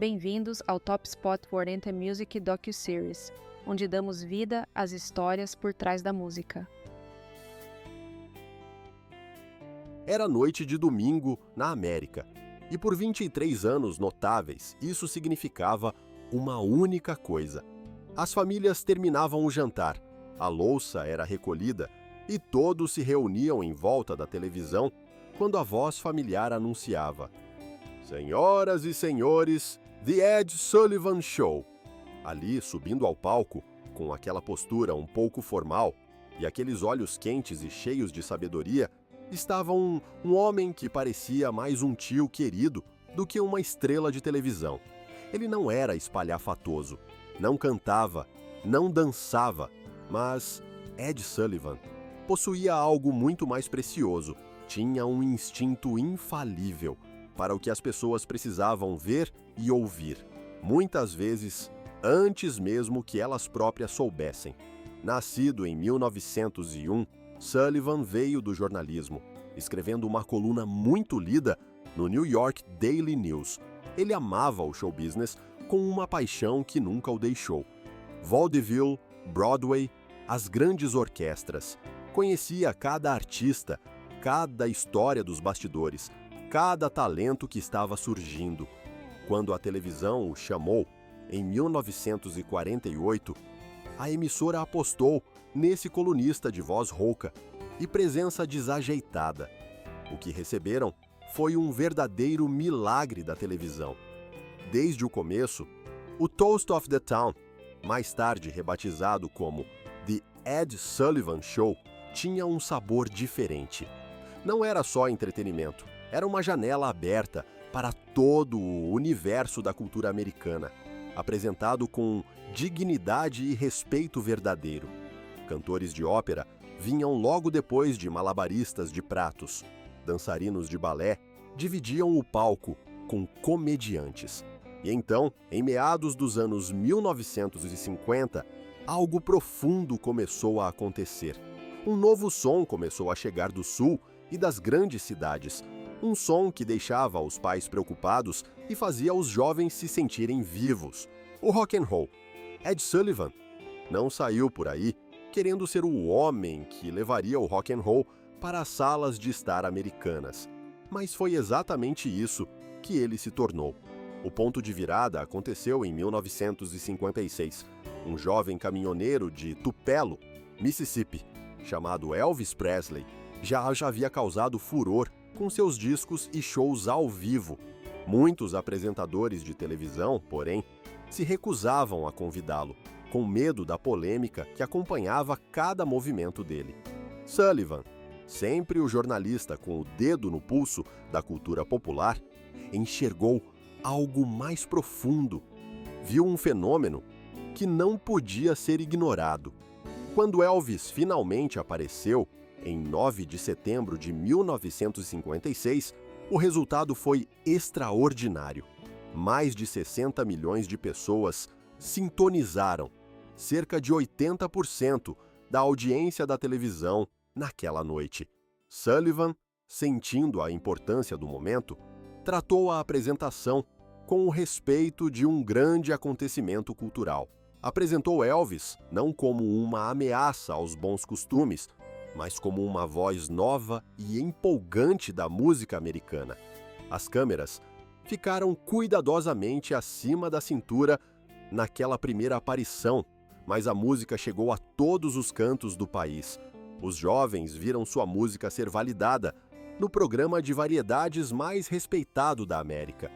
Bem-vindos ao Top Spot for Anthem Music docu-series, onde damos vida às histórias por trás da música. Era noite de domingo na América, e por 23 anos notáveis, isso significava uma única coisa. As famílias terminavam o jantar, a louça era recolhida e todos se reuniam em volta da televisão quando a voz familiar anunciava: "Senhoras e senhores, The Ed Sullivan Show." Ali, subindo ao palco, com aquela postura um pouco formal e aqueles olhos quentes e cheios de sabedoria, estava um homem que parecia mais um tio querido do que uma estrela de televisão. Ele não era espalhafatoso, não cantava, não dançava, mas Ed Sullivan possuía algo muito mais precioso. Tinha um instinto infalível para o que as pessoas precisavam ver e ouvir, muitas vezes antes mesmo que elas próprias soubessem. Nascido em 1901, Sullivan veio do jornalismo, escrevendo uma coluna muito lida no New York Daily News. Ele amava o show business com uma paixão que nunca o deixou. Vaudeville, Broadway, as grandes orquestras. Conhecia cada artista, cada história dos bastidores, cada talento que estava surgindo. Quando a televisão o chamou, em 1948, a emissora apostou nesse colunista de voz rouca e presença desajeitada. O que receberam foi um verdadeiro milagre da televisão. Desde o começo, o Toast of the Town, mais tarde rebatizado como The Ed Sullivan Show, tinha um sabor diferente. Não era só entretenimento, era uma janela aberta para todo o universo da cultura americana, apresentado com dignidade e respeito verdadeiro. Cantores de ópera vinham logo depois de malabaristas de pratos. Dançarinos de balé dividiam o palco com comediantes. E então, em meados dos anos 1950, algo profundo começou a acontecer. Um novo som começou a chegar do sul e das grandes cidades. Um som que deixava os pais preocupados e fazia os jovens se sentirem vivos. O rock and roll. Ed Sullivan não saiu por aí querendo ser o homem que levaria o rock and roll para as salas de estar americanas. Mas foi exatamente isso que ele se tornou. O ponto de virada aconteceu em 1956. Um jovem caminhoneiro de Tupelo, Mississippi, chamado Elvis Presley, já havia causado furor com seus discos e shows ao vivo. Muitos apresentadores de televisão, porém, se recusavam a convidá-lo, com medo da polêmica que acompanhava cada movimento dele. Sullivan, sempre o jornalista com o dedo no pulso da cultura popular, enxergou algo mais profundo. Viu um fenômeno que não podia ser ignorado. Quando Elvis finalmente apareceu, em 9 de setembro de 1956, o resultado foi extraordinário. Mais de 60 milhões de pessoas sintonizaram, cerca de 80% da audiência da televisão naquela noite. Sullivan, sentindo a importância do momento, tratou a apresentação com o respeito de um grande acontecimento cultural. Apresentou Elvis não como uma ameaça aos bons costumes, mas como uma voz nova e empolgante da música americana. As câmeras ficaram cuidadosamente acima da cintura naquela primeira aparição, mas a música chegou a todos os cantos do país. Os jovens viram sua música ser validada no programa de variedades mais respeitado da América.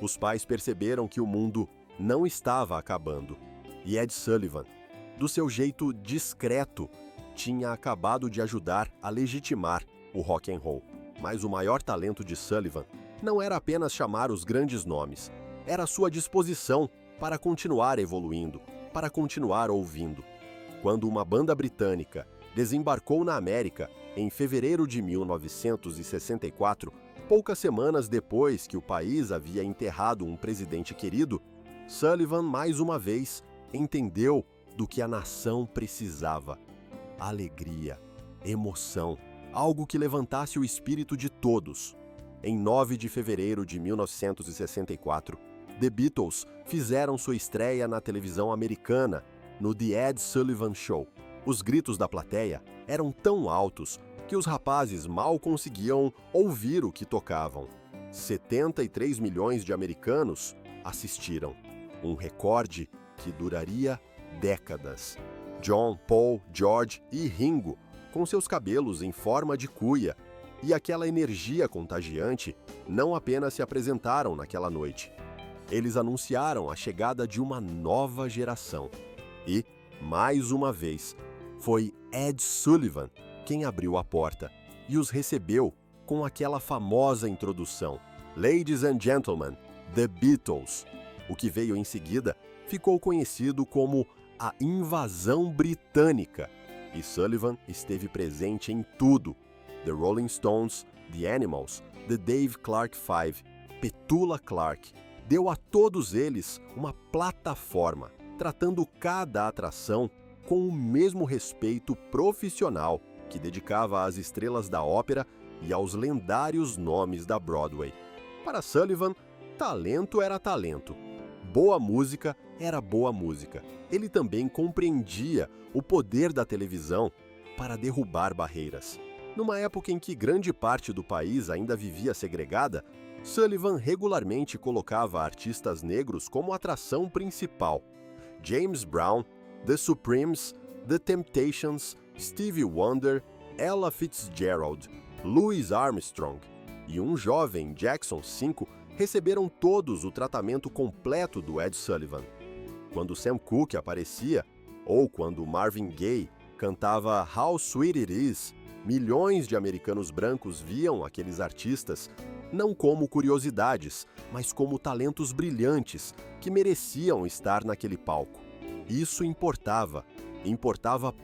Os pais perceberam que o mundo não estava acabando. E Ed Sullivan, do seu jeito discreto, tinha acabado de ajudar a legitimar o rock and roll. Mas o maior talento de Sullivan não era apenas chamar os grandes nomes, era sua disposição para continuar evoluindo, para continuar ouvindo. Quando uma banda britânica desembarcou na América em fevereiro de 1964, poucas semanas depois que o país havia enterrado um presidente querido, Sullivan mais uma vez entendeu do que a nação precisava: alegria, emoção, algo que levantasse o espírito de todos. Em 9 de fevereiro de 1964, The Beatles fizeram sua estreia na televisão americana, no The Ed Sullivan Show. Os gritos da plateia eram tão altos que os rapazes mal conseguiam ouvir o que tocavam. 73 milhões de americanos assistiram, um recorde que duraria décadas. John, Paul, George e Ringo, com seus cabelos em forma de cuia e aquela energia contagiante, não apenas se apresentaram naquela noite. Eles anunciaram a chegada de uma nova geração. E, mais uma vez, foi Ed Sullivan quem abriu a porta e os recebeu com aquela famosa introdução: Ladies and Gentlemen, The Beatles. O que veio em seguida ficou conhecido como a Invasão Britânica, e Sullivan esteve presente em tudo: The Rolling Stones, The Animals, The Dave Clark Five, Petula Clark. Deu a todos eles uma plataforma, tratando cada atração com o mesmo respeito profissional que dedicava às estrelas da ópera e aos lendários nomes da Broadway. Para Sullivan, talento era talento. Boa música era boa música. Ele também compreendia o poder da televisão para derrubar barreiras. Numa época em que grande parte do país ainda vivia segregada, Sullivan regularmente colocava artistas negros como atração principal. James Brown, The Supremes, The Temptations, Stevie Wonder, Ella Fitzgerald, Louis Armstrong e um jovem Jackson 5 receberam todos o tratamento completo do Ed Sullivan. Quando Sam Cooke aparecia, ou quando Marvin Gaye cantava How Sweet It Is, milhões de americanos brancos viam aqueles artistas não como curiosidades, mas como talentos brilhantes que mereciam estar naquele palco. Isso importava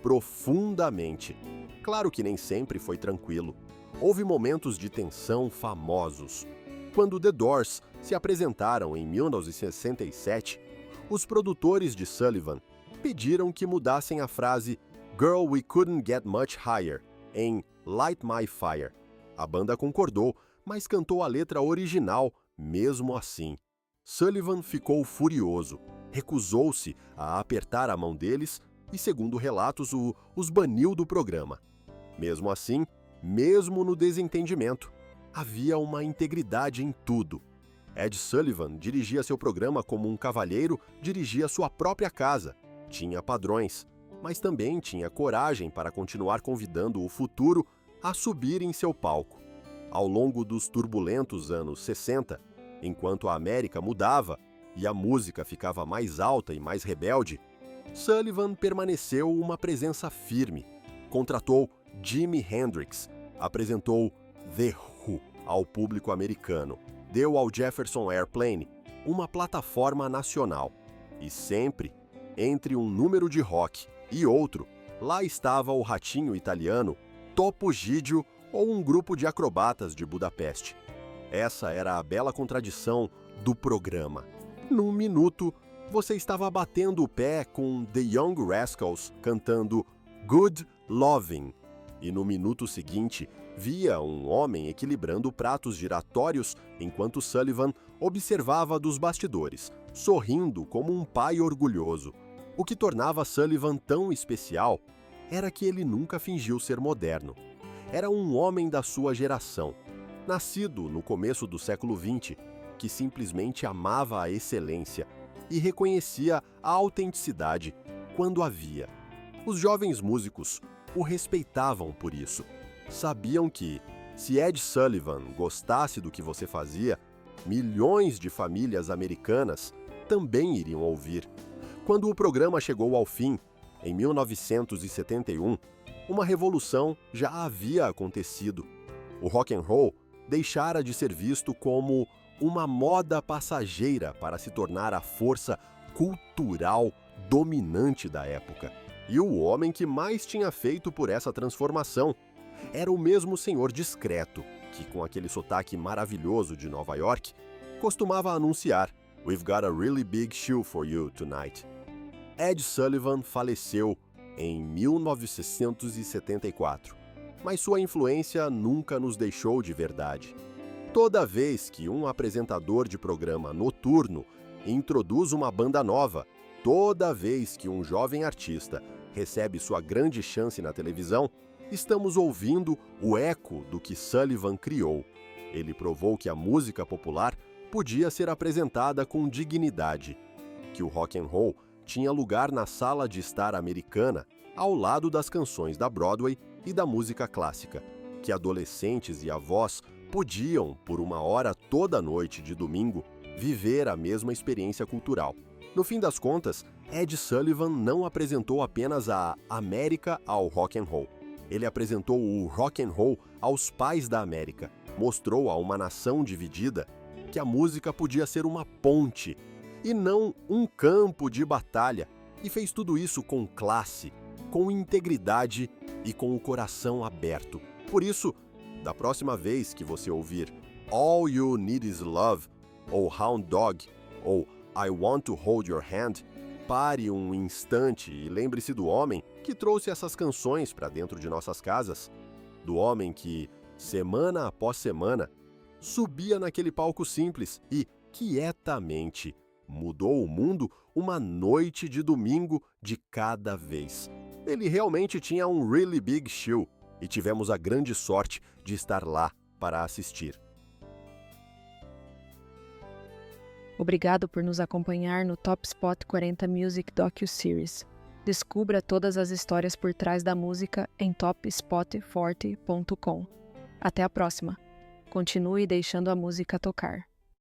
profundamente. Claro que nem sempre foi tranquilo. Houve momentos de tensão famosos. Quando The Doors se apresentaram em 1967, os produtores de Sullivan pediram que mudassem a frase "Girl, we couldn't get much higher" em Light My Fire. A banda concordou, mas cantou a letra original mesmo assim. Sullivan ficou furioso, recusou-se a apertar a mão deles e, segundo relatos, os baniu do programa. Mesmo assim, mesmo no desentendimento, havia uma integridade em tudo. Ed Sullivan dirigia seu programa como um cavalheiro dirigia sua própria casa. Tinha padrões, mas também tinha coragem para continuar convidando o futuro a subir em seu palco. Ao longo dos turbulentos anos 60, enquanto a América mudava e a música ficava mais alta e mais rebelde, Sullivan permaneceu uma presença firme. Contratou Jimi Hendrix, apresentou The Who ao público americano, deu ao Jefferson Airplane uma plataforma nacional. E sempre, entre um número de rock e outro, lá estava o ratinho italiano Topo Gigio ou um grupo de acrobatas de Budapeste. Essa era a bela contradição do programa. Num minuto, você estava batendo o pé com The Young Rascals cantando Good Lovin', e no minuto seguinte, via um homem equilibrando pratos giratórios enquanto Sullivan observava dos bastidores, sorrindo como um pai orgulhoso. O que tornava Sullivan tão especial era que ele nunca fingiu ser moderno. Era um homem da sua geração, nascido no começo do século XX, que simplesmente amava a excelência e reconhecia a autenticidade quando havia. Os jovens músicos o respeitavam por isso. Sabiam que, se Ed Sullivan gostasse do que você fazia, milhões de famílias americanas também iriam ouvir. Quando o programa chegou ao fim, em 1971, uma revolução já havia acontecido. O rock and roll deixara de ser visto como uma moda passageira para se tornar a força cultural dominante da época. E o homem que mais tinha feito por essa transformação era o mesmo senhor discreto, que com aquele sotaque maravilhoso de Nova York, costumava anunciar "We've got a really big show for you tonight." Ed Sullivan faleceu em 1974, mas sua influência nunca nos deixou de verdade. Toda vez que um apresentador de programa noturno e introduz uma banda nova. Toda vez que um jovem artista recebe sua grande chance na televisão, estamos ouvindo o eco do que Sullivan criou. Ele provou que a música popular podia ser apresentada com dignidade, que o rock and roll tinha lugar na sala de estar americana, ao lado das canções da Broadway e da música clássica, que adolescentes e avós podiam, por uma hora toda noite de domingo, viver a mesma experiência cultural. No fim das contas, Ed Sullivan não apresentou apenas a América ao rock and roll. Ele apresentou o rock and roll aos pais da América, mostrou a uma nação dividida que a música podia ser uma ponte e não um campo de batalha, e fez tudo isso com classe, com integridade e com o coração aberto. Por isso, da próxima vez que você ouvir All You Need Is Love, ou Hound Dog, ou I Want to Hold Your Hand, pare um instante e lembre-se do homem que trouxe essas canções para dentro de nossas casas, do homem que, semana após semana, subia naquele palco simples e, quietamente, mudou o mundo uma noite de domingo de cada vez. Ele realmente tinha um really big show e tivemos a grande sorte de estar lá para assistir. Obrigado por nos acompanhar no Top Spot 40 Music Docu-Series. Descubra todas as histórias por trás da música em topspot40.com. Até a próxima. Continue deixando a música tocar.